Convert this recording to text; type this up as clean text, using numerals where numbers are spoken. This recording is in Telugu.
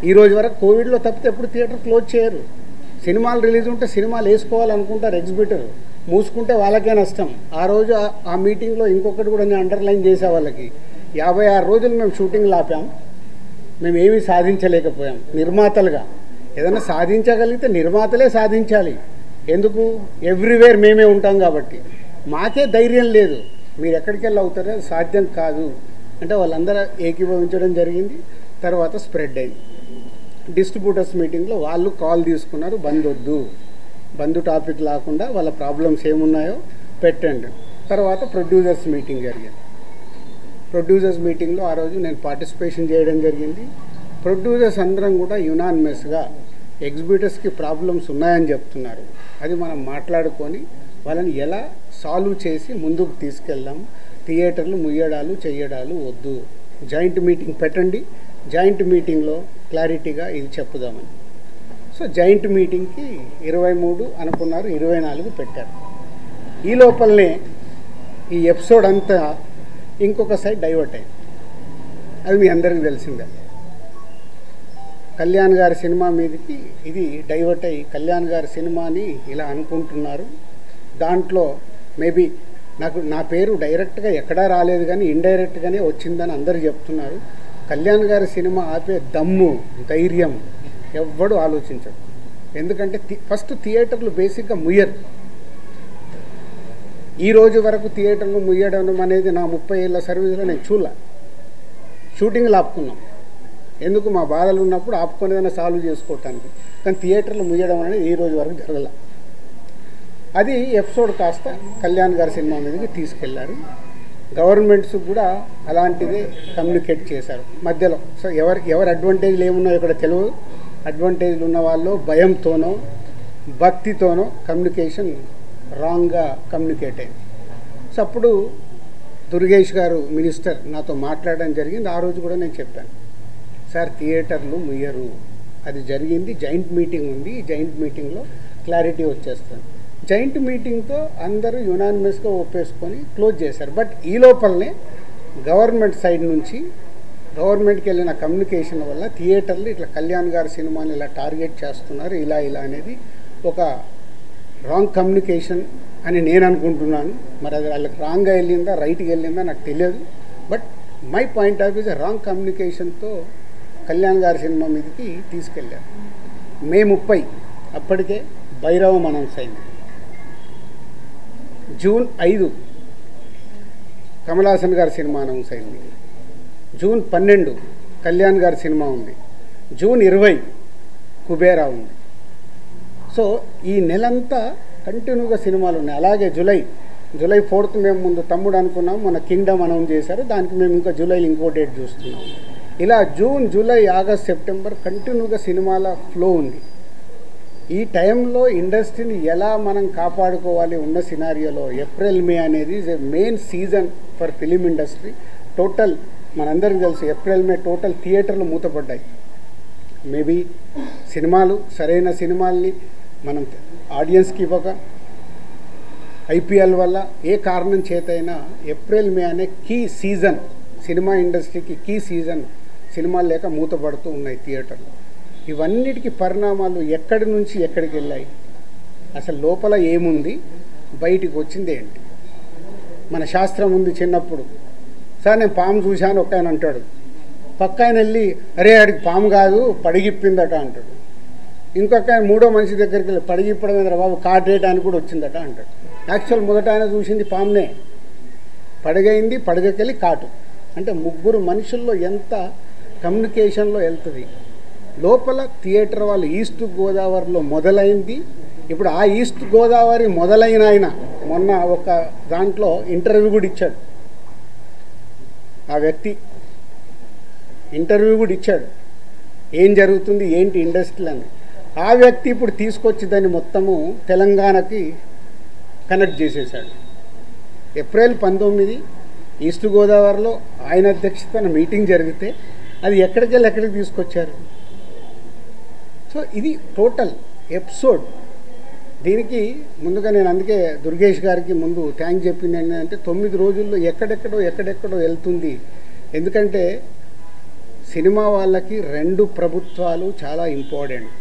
ఈ రోజు వరకు కోవిడ్లో తప్పితే ఎప్పుడు థియేటర్ క్లోజ్ చేయరు. సినిమాలు రిలీజ్ ఉంటే సినిమాలు వేసుకోవాలనుకుంటారు ఎగ్జిబిటర్, మూసుకుంటే వాళ్ళకే నష్టం. ఆ రోజు ఆ మీటింగ్లో ఇంకొకటి కూడా నేను అండర్లైన్ చేసే వాళ్ళకి, 56 రోజులు మేము షూటింగ్లు ఆపాం, మేము ఏమీ సాధించలేకపోయాం. నిర్మాతలుగా ఏదైనా సాధించగలిగితే నిర్మాతలే సాధించాలి. ఎందుకు? ఎవ్రీవేర్ మేమే ఉంటాం కాబట్టి. మాకే ధైర్యం లేదు, మీరు ఎక్కడికి వెళ్ళి అవుతారో సాధ్యం కాదు అంటే వాళ్ళందరూ ఏకీభవించడం జరిగింది. తర్వాత స్ప్రెడ్ అయింది. డిస్ట్రిబ్యూటర్స్ మీటింగ్లో వాళ్ళు కాల్ తీసుకున్నారు, బంద్ వద్దు, బంద్ టాపిక్ లేకుండా వాళ్ళ ప్రాబ్లమ్స్ ఏమున్నాయో పెట్టండి. తర్వాత ప్రొడ్యూసర్స్ మీటింగ్ జరిగింది. ప్రొడ్యూసర్స్ మీటింగ్లో ఆ రోజు నేను పార్టిసిపేషన్ చేయడం జరిగింది. ప్రొడ్యూసర్స్ అందరం కూడా యునానిమస్గా ఎగ్జిబిటర్స్కి ప్రాబ్లమ్స్ ఉన్నాయని చెప్తున్నారు. అది మనం మాట్లాడుకొని వాళ్ళని ఎలా సాల్వ్ చేసి ముందుకు తీసుకెళ్దాం. థియేటర్లు ముయ్యడాలు చెయ్యడాలు వద్దు, జాయింట్ మీటింగ్ పెట్టండి, జాయింట్ మీటింగ్లో క్లారిటీగా ఇది చెప్పుదామని. సో జాయింట్ మీటింగ్కి 23 అనుకున్నారు, 24 పెట్టారు. ఈ లోపలనే ఈ ఎపిసోడ్ అంతా ఇంకొక సైడ్ డైవర్ట్ అయింది. అది మీ అందరికీ తెలిసిందే. కళ్యాణ్ గారి సినిమా మీదకి ఇది డైవర్ట్ అయ్యి కళ్యాణ్ గారి సినిమాని ఇలా అనుకుంటున్నారు. దాంట్లో మేబీ నా పేరు డైరెక్ట్గా ఎక్కడా రాలేదు కానీ ఇండైరెక్ట్గానే వచ్చిందని అందరూ చెప్తున్నారు. కళ్యాణ్ గారి సినిమా ఆపే దమ్ము ధైర్యం ఎవ్వడు ఆలోచించడు. ఎందుకంటే ఫస్ట్ థియేటర్లు బేసిక్గా ముయ్యరు. ఈ రోజు వరకు థియేటర్లు ముయ్యడం అనేది నా 30 ఏళ్ళ సర్వీస్లో నేను చూడలే. షూటింగ్లు ఆపుకున్నాం, ఎందుకు? మా బాధలు ఉన్నప్పుడు ఆపుకొని ఏదైనా సాల్వ్ చేసుకోవటానికి. కానీ థియేటర్లు ముయ్యడం అనేది ఈ రోజు వరకు జరగల. అది ఎపిసోడ్ కాస్త కళ్యాణ్ గారి సినిమా మీదకి తీసుకెళ్లారు. గవర్నమెంట్స్ కూడా అలాంటిదే కమ్యూనికేట్ చేశారు మధ్యలో. సో ఎవరి అడ్వాంటేజ్లు ఏమున్నాయో ఇక్కడ తెలియదు. అడ్వాంటేజ్లు ఉన్న వాళ్ళు భయంతోనో భక్తితోనో కమ్యూనికేషన్ రాంగ్గా కమ్యూనికేట్ అయింది. సో అప్పుడు దుర్గేష్ గారు మినిస్టర్ నాతో మాట్లాడడం జరిగింది. ఆ రోజు కూడా నేను చెప్పాను, సార్ థియేటర్లు ముయ్యరు, అది జరిగింది, జాయింట్ మీటింగ్ ఉంది, ఈ జాయింట్ మీటింగ్లో క్లారిటీ వచ్చేస్తుంది. జాయింట్ మీటింగ్తో అందరూ యునానిమస్గా ఒప్పేసుకొని క్లోజ్ చేశారు. బట్ ఈ లోపలనే గవర్నమెంట్ సైడ్ నుంచి గవర్నమెంట్కి వెళ్ళిన కమ్యూనికేషన్ వల్ల థియేటర్లు ఇట్లా కళ్యాణ్ గారి సినిమాని ఇలా టార్గెట్ చేస్తున్నారు, ఇలా అనేది ఒక రాంగ్ కమ్యూనికేషన్ అని నేను అనుకుంటున్నాను. మరి అది వాళ్ళకి రాంగ్గా వెళ్ళిందా రైట్గా వెళ్ళిందా నాకు తెలియదు. But my point of views wrong కమ్యూనికేషన్తో కళ్యాణ్ గారి సినిమా మీదకి తీసుకెళ్ళారు. మే 30 అప్పటికే భైరవం అనౌన్స్ అయింది. జూన్ 5 కమల్ హాసన్ గారి సినిమా అనౌన్స్ అయింది. జూన్ 12 కళ్యాణ్ గారి సినిమా ఉంది. జూన్ 20 కుబేరా ఉంది. సో ఈ నెలంతా కంటిన్యూగా సినిమాలు ఉన్నాయి. అలాగే జూలై 4th మేము ముందు తమ్ముడు అనుకున్నాం, మన కింగ్డమ్ అనౌన్స్ చేశారు, దానికి మేము ఇంకా జూలైలో ఇంకో డేట్ చూస్తున్నాం. ఇలా జూన్, జూలై, ఆగస్ట్, సెప్టెంబర్ కంటిన్యూగా సినిమాల ఫ్లో ఉంది. ఈ టైంలో ఇండస్ట్రీని ఎలా మనం కాపాడుకోవాలి ఉన్న సినారియోలో ఏప్రిల్ మే అనేది is a main season for film industry. Total మనందరికీ తెలుసు ఏప్రిల్ మే టోటల్ థియేటర్లు మూతపడ్డాయి. మేబీ సినిమాలు సరైన సినిమాల్ని మనం ఆడియన్స్కి ఇవ్వక, ఐపీఎల్ వల్ల ఏ కారణం చేతైనా ఏప్రిల్ మే అనే కీ సీజన్, సినిమా ఇండస్ట్రీకి కీ సీజన్, సినిమాలు లేక మూతపడుతూ ఉన్నాయి థియేటర్లు. ఇవన్నిటికీ పరిణామాలు ఎక్కడి నుంచి ఎక్కడికి వెళ్ళాయి, అసలు లోపల ఏముంది, బయటికి వచ్చింది ఏంటి? మన శాస్త్రం ఉంది. చిన్నప్పుడు సార్ నేను పాము చూశాను ఒక ఆయన అంటాడు, పక్క ఆయన వెళ్ళి అరే ఆడికి పాము కాదు పడిగిప్పిందట అంటాడు. ఇంకొక ఆయన మూడో మనిషి దగ్గరికి వెళ్ళి పడిగిప్పడం మీద బాబు కాటేయడానికి కూడా వచ్చిందట అంటాడు. యాక్చువల్ మొదట ఆయన చూసింది పామునే, పడగైంది, పడగకెళ్ళి కాటు. అంటే ముగ్గురు మనుషుల్లో ఎంత కమ్యూనికేషన్లో వెళ్తుంది. లోపల థియేటర్ వాళ్ళు ఈస్ట్ గోదావరిలో మొదలైంది. ఇప్పుడు ఆ ఈస్ట్ గోదావరి మొదలైన ఆయన మొన్న ఒక దాంట్లో ఇంటర్వ్యూ కూడా ఇచ్చాడు. ఆ వ్యక్తి ఇంటర్వ్యూ కూడా ఇచ్చాడు, ఏం జరుగుతుంది ఏంటి ఇండస్ట్రీలు అని. ఆ వ్యక్తి ఇప్పుడు తీసుకొచ్చి దాన్ని మొత్తము తెలంగాణకి కనెక్ట్ చేసేసాడు. ఏప్రిల్ 19 ఈస్ట్ గోదావరిలో ఆయన అధ్యక్షతన మీటింగ్ జరిగితే అది ఎక్కడికి తీసుకొచ్చారు. సో ఇది టోటల్ ఎపిసోడ్. దీనికి ముందుగా నేను అందుకే దుర్గేష్ గారికి ముందు థ్యాంక్ చెప్పింది ఏంటంటే 9 రోజుల్లో ఎక్కడెక్కడో వెళ్తుంది. ఎందుకంటే సినిమా వాళ్ళకి రెండు ప్రభుత్వాలు చాలా ఇంపార్టెంట్.